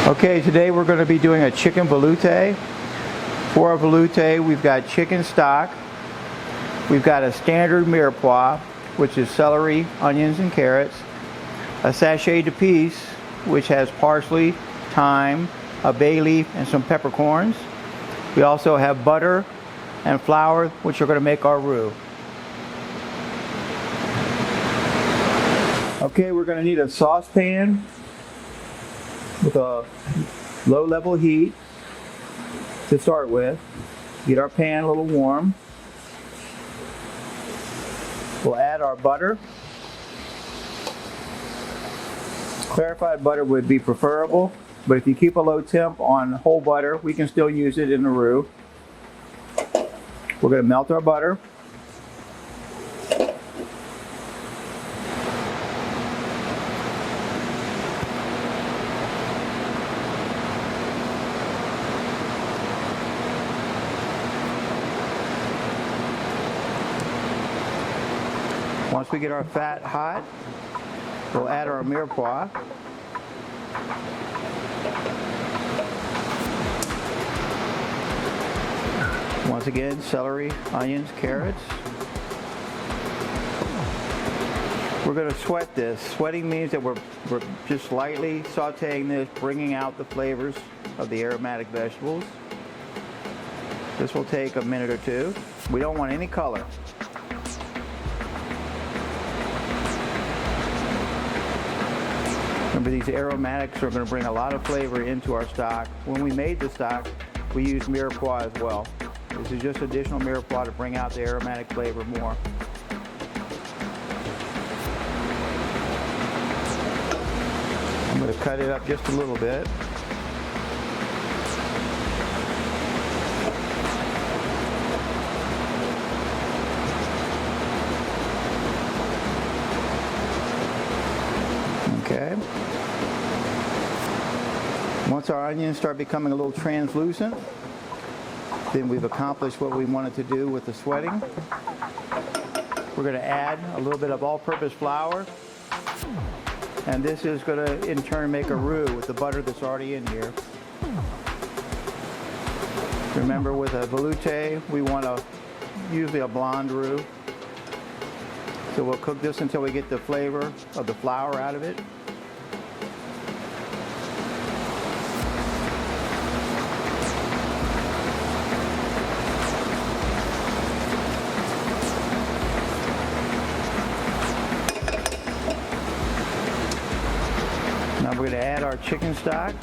Okay, today we're going to be doing a chicken veloute. For our veloute, we've got chicken stock, we've got a standard mirepoix, which is celery, onions, and carrots, a sachet de piece, which has parsley, thyme, a bay leaf, and some peppercorns. We also have butter and flour, which are going to make our roux. Okay, we're going to need a saucepan with a low level heat to start with. Get our pan a little warm. We'll add our butter. Clarified butter would be preferable, but if you keep a low temp on whole butter, we can still use it in the roux. We're going to melt our butter. Once we get our fat hot, we'll add our mirepoix. Once again, celery, onions, carrots. We're going to sweat this. Sweating means that we're just lightly sauteing this, bringing out the flavors of the aromatic vegetables. This will take a minute or two. We don't want any color. Remember, these aromatics are going to bring a lot of flavor into our stock. When we made the stock, we used mirepoix as well. This is just additional mirepoix to bring out the aromatic flavor more. I'm going to cut it up just a little bit. Okay. Once our onions start becoming a little translucent, then we've accomplished what we wanted to do with the sweating. We're going to add a little bit of all-purpose flour, and this is going to in turn make a roux with the butter that's already in here. Remember, with a veloute, we want usually a blonde roux. So we'll cook this until we get the flavor of the flour out of it. Now we're going to add our chicken stock.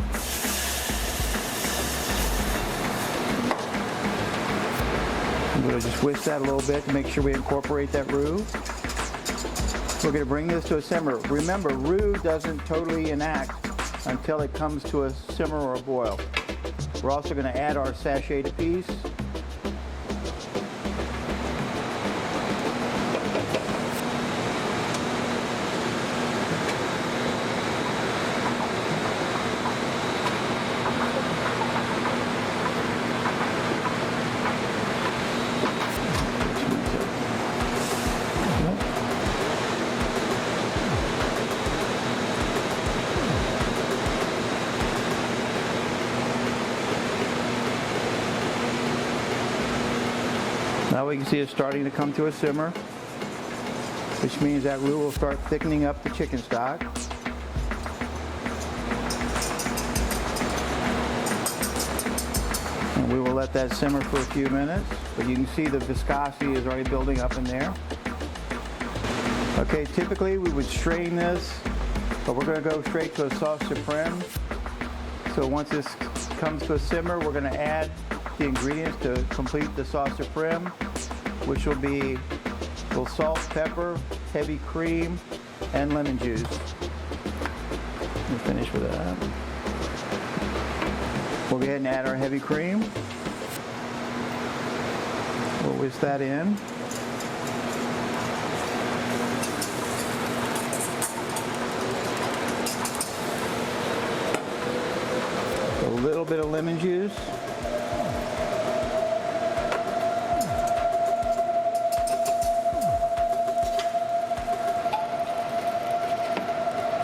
I'm going to just whisk that a little bit to make sure we incorporate that roux. We're going to bring this to a simmer. Remember, roux doesn't totally enact until it comes to a simmer or a boil. We're also going to add our sachet de piece. Now we can see it's starting to come to a simmer, which means that roux will start thickening up the chicken stock. And we will let that simmer for a few minutes, but you can see the viscosity is already building up in there. Okay, typically we would strain this, but we're going to go straight to a sauce supreme. So once this comes to a simmer, we're going to add the ingredients to complete the sauce supreme, which will be a little salt, pepper, heavy cream, and lemon juice. We'll finish with that. We'll go ahead and add our heavy cream. We'll whisk that in. A little bit of lemon juice.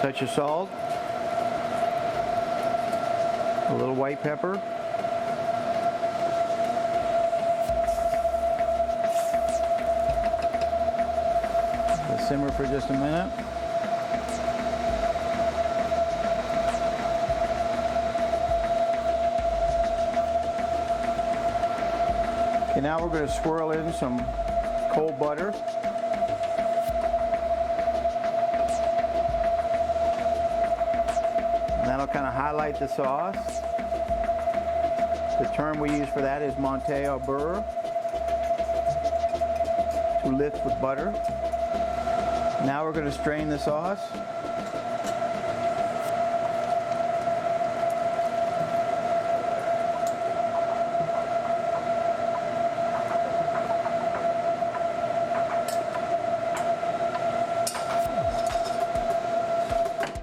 touch of salt. A little white pepper. Let's simmer for just a minute. Okay, now we're going to swirl in some cold butter. And that'll kind of highlight the sauce. The term we use for that is monter au beurre, to lift with butter. Now we're going to strain the sauce.